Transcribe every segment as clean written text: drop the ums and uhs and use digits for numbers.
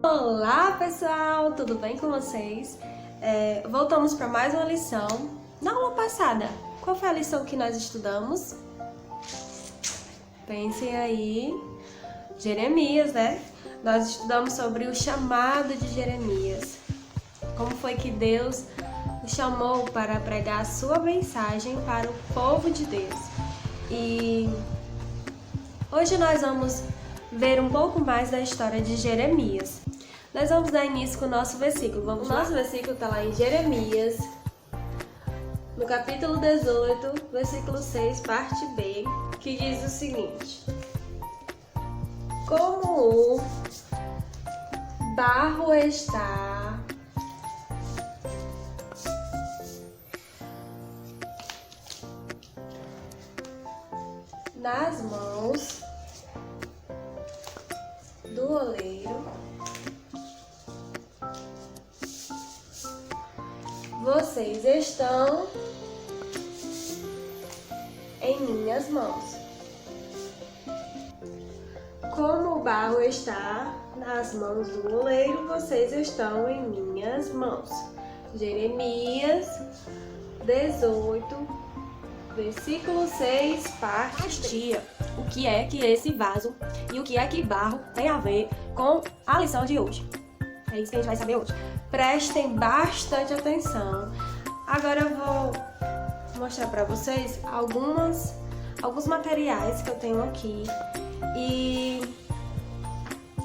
Olá pessoal, tudo bem com vocês? Voltamos para mais uma lição. Na aula passada, qual foi a lição que nós estudamos? Pensem aí, Jeremias, né? Nós estudamos sobre o chamado de Jeremias. Como foi que Deus o chamou para pregar a sua mensagem para o povo de Deus. E hoje nós vamos ver um pouco mais da história de Jeremias. Nós vamos dar início com o nosso versículo. O nosso versículo está lá em Jeremias, no capítulo 18, versículo 6, parte B, que diz o seguinte: como o barro está nas mãos do oleiro, vocês estão em minhas mãos. Como o barro está nas mãos do oleiro, vocês estão em minhas mãos. Jeremias 18, versículo 6, parte D. O que é que esse vaso e o que é que barro tem a ver com a lição de hoje? É isso que a gente vai saber hoje. Prestem bastante atenção. Agora eu vou mostrar para vocês alguns materiais que eu tenho aqui. E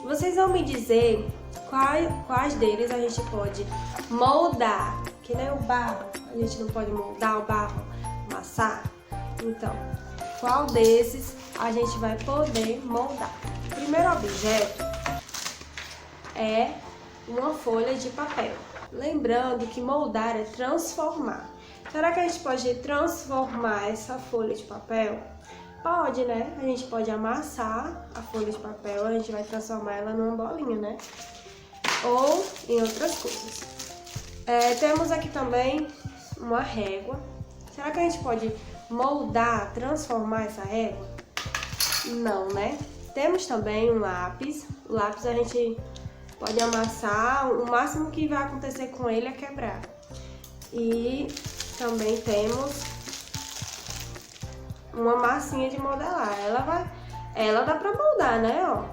vocês vão me dizer quais deles a gente pode moldar. Que nem o barro, a gente não pode moldar o barro, amassar. Então, qual desses a gente vai poder moldar? O primeiro objeto é uma folha de papel. Lembrando que moldar é transformar. Será que a gente pode transformar essa folha de papel? Pode, né? A gente pode amassar a folha de papel, a gente vai transformar ela numa bolinha, né? Ou em outras coisas. Temos aqui também uma régua. Será que a gente pode moldar, transformar essa régua? Não, né? Temos também um lápis. O lápis a gente pode amassar, o máximo que vai acontecer com ele é quebrar. E também temos uma massinha de modelar. Ela dá pra moldar, né? Ó,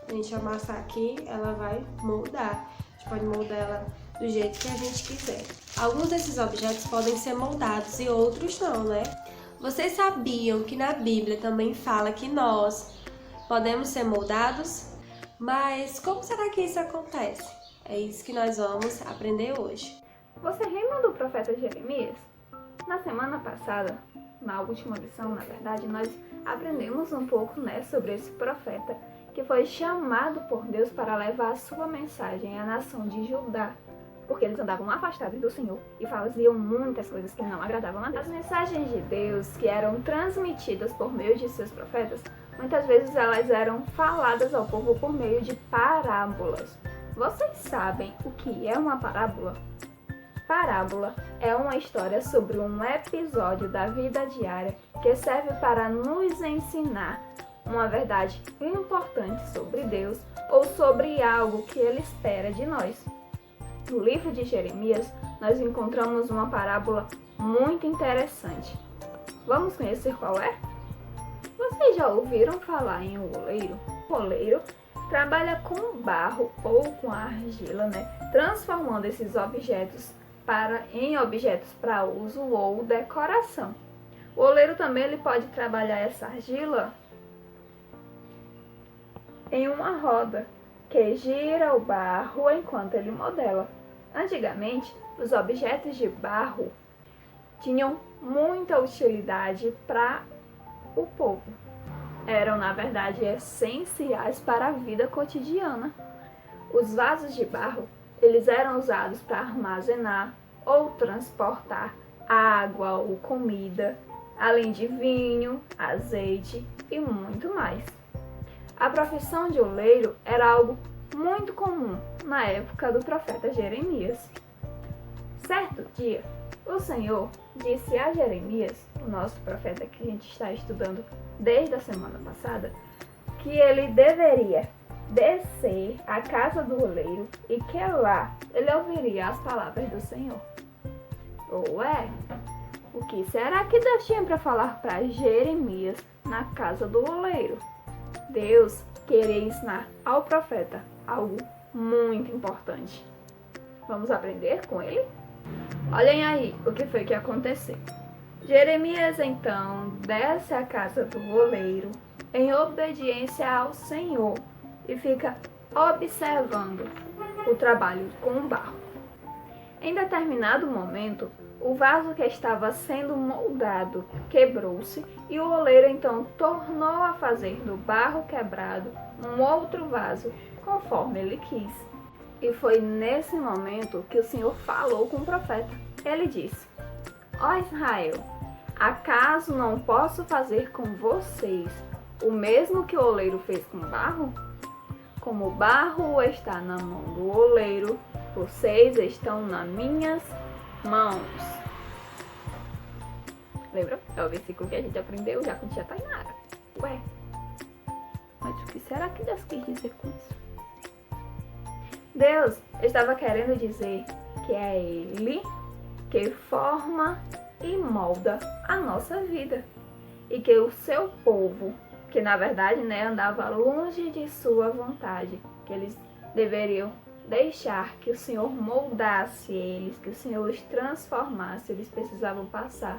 a gente amassar aqui, ela vai moldar. A gente pode moldar ela do jeito que a gente quiser. Alguns desses objetos podem ser moldados e outros não, né? Vocês sabiam que na Bíblia também fala que nós podemos ser moldados? Mas como será que isso acontece? É isso que nós vamos aprender hoje. Você lembra do profeta Jeremias? Na semana passada, na última lição, na verdade, nós aprendemos um pouco, sobre esse profeta que foi chamado por Deus para levar a sua mensagem à nação de Judá, porque eles andavam afastados do Senhor e faziam muitas coisas que não agradavam a Deus. As mensagens de Deus que eram transmitidas por meio de seus profetas, muitas vezes elas eram faladas ao povo por meio de parábolas. Vocês sabem o que é uma parábola? Parábola é uma história sobre um episódio da vida diária que serve para nos ensinar uma verdade importante sobre Deus ou sobre algo que Ele espera de nós. No livro de Jeremias, nós encontramos uma parábola muito interessante. Vamos conhecer qual é? Vocês já ouviram falar em um oleiro? O oleiro trabalha com barro ou com argila, transformando esses objetos em objetos para uso ou decoração. O oleiro também ele pode trabalhar essa argila em uma roda que gira o barro enquanto ele modela. Antigamente, os objetos de barro tinham muita utilidade para o povo. Eram, na verdade, essenciais para a vida cotidiana. Os vasos de barro, eles eram usados para armazenar ou transportar água ou comida, além de vinho, azeite e muito mais. A profissão de oleiro era algo muito comum na época do profeta Jeremias. Certo dia, o Senhor disse a Jeremias, o nosso profeta que a gente está estudando desde a semana passada, que ele deveria descer à casa do oleiro e que lá ele ouviria as palavras do Senhor. Ué, o que será que Deus tinha para falar para Jeremias na casa do oleiro? Deus queria ensinar ao profeta algo muito importante. Vamos aprender com ele? Olhem aí o que foi que aconteceu. Jeremias então desce à casa do oleiro em obediência ao Senhor e fica observando o trabalho com o barro. Em determinado momento, o vaso que estava sendo moldado quebrou-se e o oleiro então tornou a fazer do barro quebrado um outro vaso, conforme ele quis. E foi nesse momento que o Senhor falou com o profeta. Ele disse: Ó Israel, acaso não posso fazer com vocês o mesmo que o oleiro fez com o barro? Como o barro está na mão do oleiro, vocês estão nas minhas mãos. Lembra? É o versículo que a gente aprendeu já com tia Tainara. Ué, mas o que será que Deus quis dizer com isso? Deus estava querendo dizer que é Ele que forma e molda a nossa vida. E que o seu povo, que na verdade andava longe de sua vontade, que eles deveriam deixar que o Senhor moldasse eles, que o Senhor os transformasse, eles precisavam passar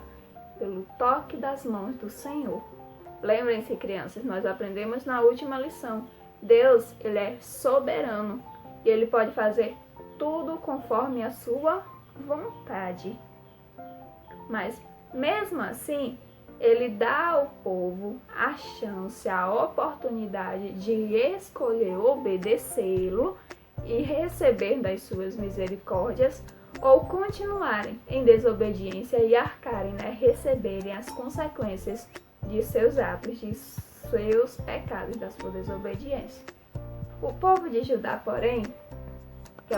pelo toque das mãos do Senhor. Lembrem-se, crianças, nós aprendemos na última lição. Deus, Ele é soberano e Ele pode fazer tudo conforme a sua vontade. Mas, mesmo assim, Ele dá ao povo a chance, a oportunidade de escolher obedecê-lo e receber das suas misericórdias, ou continuarem em desobediência e arcarem, receberem as consequências de seus atos, de seus pecados, da sua desobediência. O povo de Judá, porém,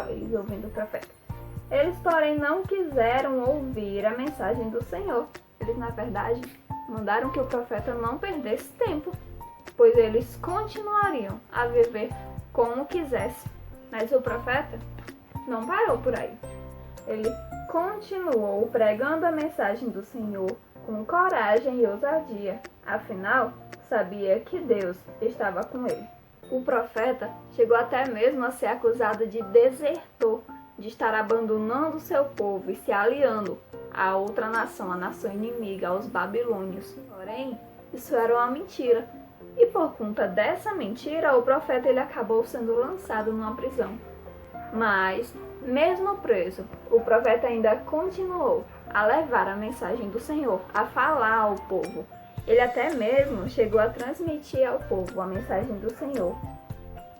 eles ouvindo o profeta, eles, porém, não quiseram ouvir a mensagem do Senhor. Eles, na verdade, mandaram que o profeta não perdesse tempo, pois eles continuariam a viver como quisessem. Mas o profeta não parou por aí. Ele continuou pregando a mensagem do Senhor com coragem e ousadia. Afinal, sabia que Deus estava com ele. O profeta chegou até mesmo a ser acusado de desertor, de estar abandonando seu povo e se aliando a outra nação, a nação inimiga, aos babilônios. Porém, isso era uma mentira. E por conta dessa mentira, o profeta ele acabou sendo lançado numa prisão. Mas, mesmo preso, o profeta ainda continuou a levar a mensagem do Senhor, a falar ao povo. Ele até mesmo chegou a transmitir ao povo a mensagem do Senhor,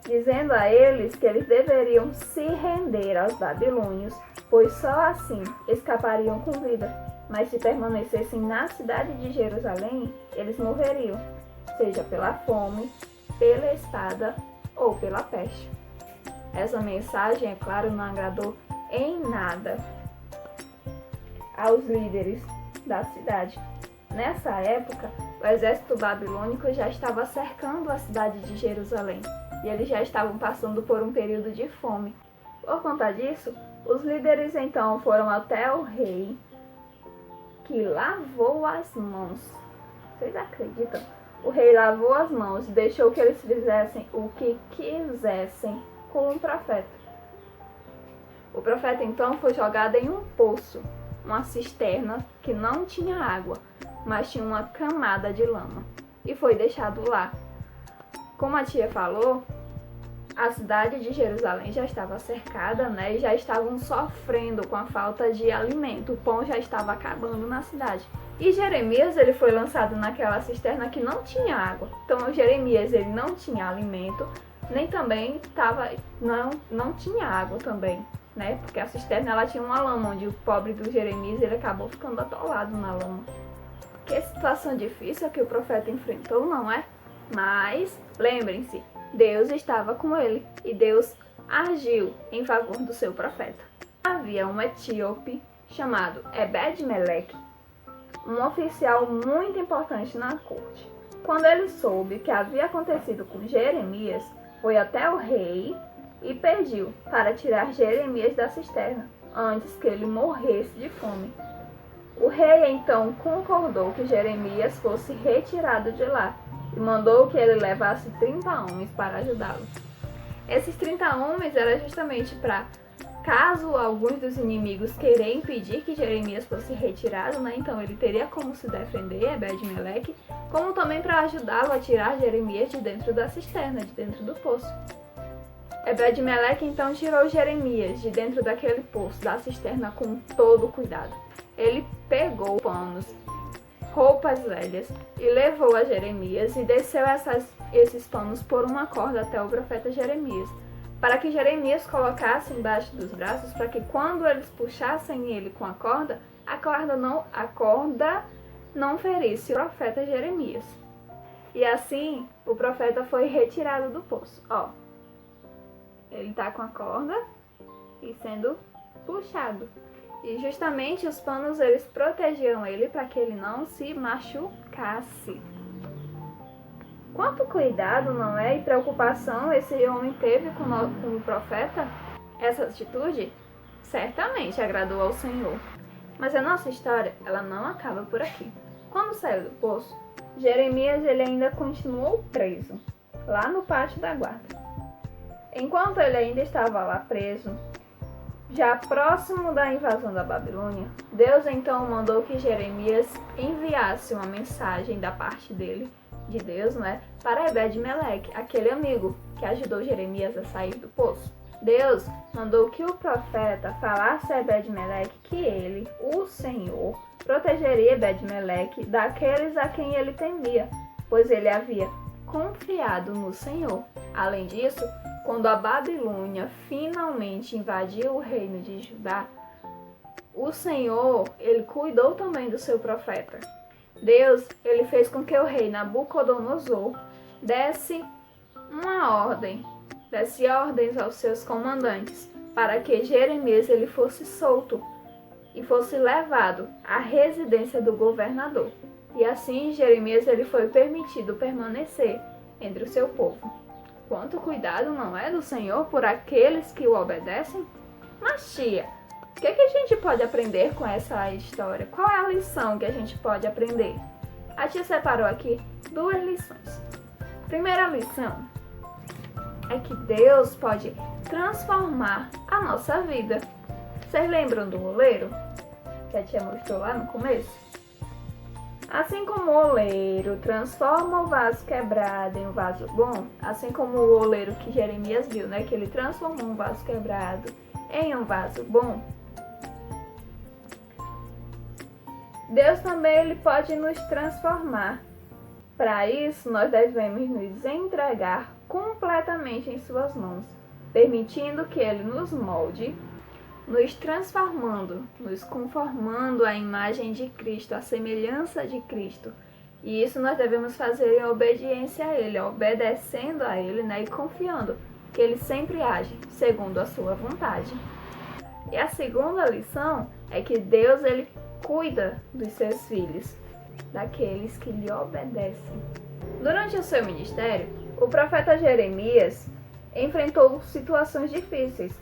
dizendo a eles que eles deveriam se render aos babilônios, pois só assim escapariam com vida. Mas se permanecessem na cidade de Jerusalém, eles morreriam, seja pela fome, pela espada ou pela peste. Essa mensagem, é claro, não agradou em nada aos líderes da cidade. Nessa época, o exército babilônico já estava cercando a cidade de Jerusalém e eles já estavam passando por um período de fome. Por conta disso, os líderes então foram até o rei, que lavou as mãos. Vocês acreditam? O rei lavou as mãos e deixou que eles fizessem o que quisessem com o profeta. O profeta então foi jogado em um poço, uma cisterna que não tinha água, mas tinha uma camada de lama, e foi deixado lá. Como a tia falou, a cidade de Jerusalém já estava cercada, e já estavam sofrendo com a falta de alimento. O pão já estava acabando na cidade. E Jeremias, ele foi lançado naquela cisterna que não tinha água. Então Jeremias, ele não tinha alimento, nem também não tinha água também, porque a cisterna ela tinha uma lama, onde o pobre do Jeremias ele acabou ficando atolado na lama. Que situação difícil que o profeta enfrentou, não é? Mas lembrem-se, Deus estava com ele e Deus agiu em favor do seu profeta. Havia um etíope chamado Ebed-Meleque, um oficial muito importante na corte. Quando ele soube o que havia acontecido com Jeremias, foi até o rei e pediu para tirar Jeremias da cisterna, antes que ele morresse de fome. O rei então concordou que Jeremias fosse retirado de lá e mandou que ele levasse 30 homens para ajudá-lo. Esses 30 homens eram justamente para, caso alguns dos inimigos queiram impedir que Jeremias fosse retirado, então ele teria como se defender, Ebed-Meleque, como também para ajudá-lo a tirar Jeremias de dentro da cisterna, de dentro do poço. Ebed-Meleque então tirou Jeremias de dentro daquele poço, da cisterna, com todo cuidado. Ele pegou panos, roupas velhas e levou a Jeremias e desceu esses panos por uma corda até o profeta Jeremias, para que Jeremias colocasse embaixo dos braços, para que quando eles puxassem ele com a corda não ferisse o profeta Jeremias. E assim o profeta foi retirado do poço. Ele está com a corda e sendo puxado. E justamente os panos eles protegiam ele para que ele não se machucasse. Quanto cuidado, não é? E preocupação esse homem teve com o profeta? Essa atitude certamente agradou ao Senhor. Mas a nossa história, ela não acaba por aqui. Quando saiu do poço, Jeremias ele ainda continuou preso, lá no pátio da guarda. Enquanto ele ainda estava lá preso, já próximo da invasão da Babilônia, Deus então mandou que Jeremias enviasse uma mensagem da parte dele, de Deus, para Ebed-Meleque, aquele amigo que ajudou Jeremias a sair do poço. Deus mandou que o profeta falasse a Ebed-Meleque que ele, o Senhor, protegeria Ebed-Meleque daqueles a quem ele temia, pois ele havia confiado no Senhor. Além disso, quando a Babilônia finalmente invadiu o reino de Judá, o Senhor, ele cuidou também do seu profeta. Deus, ele fez com que o rei Nabucodonosor desse ordens aos seus comandantes para que Jeremias ele fosse solto e fosse levado à residência do governador. E assim Jeremias ele foi permitido permanecer entre o seu povo. Quanto cuidado, não é, do Senhor por aqueles que o obedecem? Mas tia, o que a gente pode aprender com essa história? Qual é a lição que a gente pode aprender? A tia separou aqui 2 lições. Primeira lição é que Deus pode transformar a nossa vida. Vocês lembram do oleiro que a tia mostrou lá no começo? Assim como o oleiro transforma o vaso quebrado em um vaso bom, assim como o oleiro que Jeremias viu, que ele transformou um vaso quebrado em um vaso bom, Deus também ele pode nos transformar. Para isso, nós devemos nos entregar completamente em suas mãos, permitindo que ele nos molde, nos transformando, nos conformando à imagem de Cristo, à semelhança de Cristo. E isso nós devemos fazer em obediência a Ele, obedecendo a Ele, e confiando que Ele sempre age segundo a sua vontade. E a segunda lição é que Deus ele cuida dos seus filhos, daqueles que lhe obedecem. Durante o seu ministério, o profeta Jeremias enfrentou situações difíceis,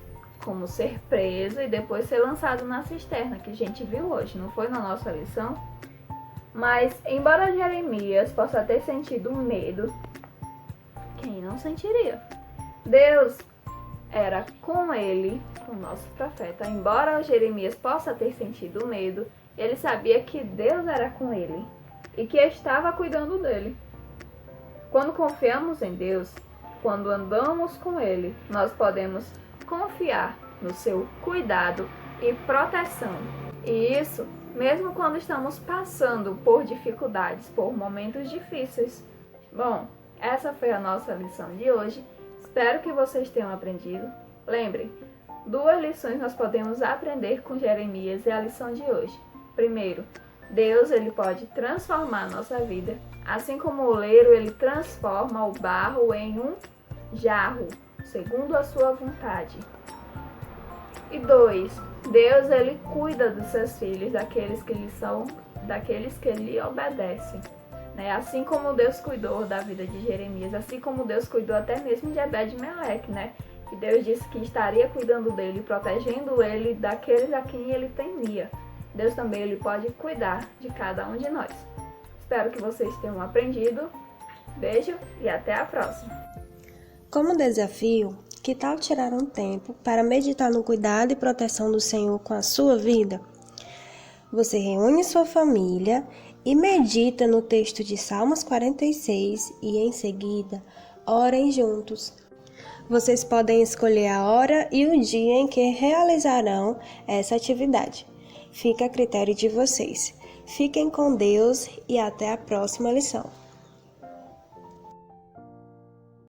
como ser preso e depois ser lançado na cisterna, que a gente viu hoje, não foi na nossa lição? Mas, embora Jeremias possa ter sentido medo, quem não sentiria? Deus era com ele, com o nosso profeta. Embora Jeremias possa ter sentido medo, ele sabia que Deus era com ele e que estava cuidando dele. Quando confiamos em Deus, quando andamos com Ele, nós podemos confiar no seu cuidado e proteção. E isso mesmo quando estamos passando por dificuldades, por momentos difíceis. Bom, essa foi a nossa lição de hoje. Espero que vocês tenham aprendido. Lembrem, 2 lições nós podemos aprender com Jeremias e a lição de hoje. Primeiro, Deus ele pode transformar a nossa vida, assim como o oleiro ele transforma o barro em um jarro, segundo a sua vontade. E 2, Deus ele cuida dos seus filhos, daqueles que lhe obedecem. né? Assim como Deus cuidou da vida de Jeremias, assim como Deus cuidou até mesmo de Ebed-Meleque, né? E Deus disse que estaria cuidando dele, protegendo ele daqueles a quem ele temia. Deus também ele pode cuidar de cada um de nós. Espero que vocês tenham aprendido. Beijo e até a próxima! Como desafio, que tal tirar um tempo para meditar no cuidado e proteção do Senhor com a sua vida? Você reúne sua família e medita no texto de Salmos 46 e, em seguida, orem juntos. Vocês podem escolher a hora e o dia em que realizarão essa atividade. Fica a critério de vocês. Fiquem com Deus e até a próxima lição.